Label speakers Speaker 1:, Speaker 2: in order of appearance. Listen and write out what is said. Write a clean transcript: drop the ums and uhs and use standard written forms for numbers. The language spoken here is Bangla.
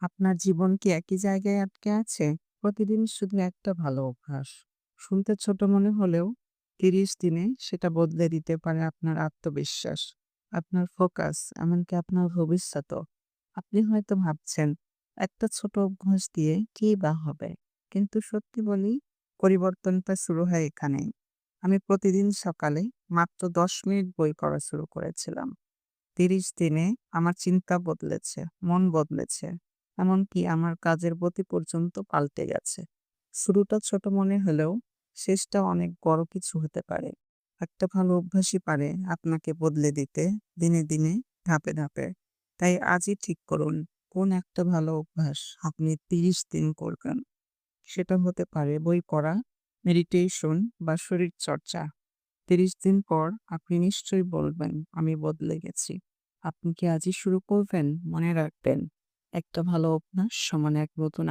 Speaker 1: আপনার জীবন কি একই জায়গায় আটকে আছে? প্রতিদিন শুধু একটা ভালো অভ্যাস। শুনতে ছোট মনে হলেও ৩০ দিনে সেটা বদলে দিতে পারে আপনার আত্মবিশ্বাস, আপনার ফোকাস, এমনকি আপনার ভবিষ্যতও। আপনি হয়তো ভাবছেন, একটা ছোট অভ্যাস দিয়ে কি বা হবে? কিন্তু সত্যি বলি, পরিবর্তনটা শুরু হয় এখানেই। আমি প্রতিদিন সকালে মাত্র ১০ মিনিট বই পড়া শুরু করেছিলাম। ৩০ দিনে আমার চিন্তা বদলেছে, মন বদলেছে। এমনকি আমার কাজের গতি পর্যন্ত পাল্টে গেছে। শুরুটা ছোট মনে হলেও শেষটা অনেক বড় কিছু হতে পারে। একটা ভালো অভ্যাসই পারে আপনাকে বদলে দিতে দিনে, দিনে, ধাপে, ধাপে। তাই আজই ঠিক করুন কোন একটা ভালো অভ্যাস আপনি ৩০ দিন করবেন। সেটা হতে পারে বই পড়া, মেডিটেশন বা শরীরচর্চা। ৩০ দিন পর আপনি নিশ্চয়ই বলবেন, "আমি বদলে গেছি।" আপনি কি আজই শুরু করবেন? মনে রাখবেন, একটা ভালো অভ্যাস সমান এক নতুন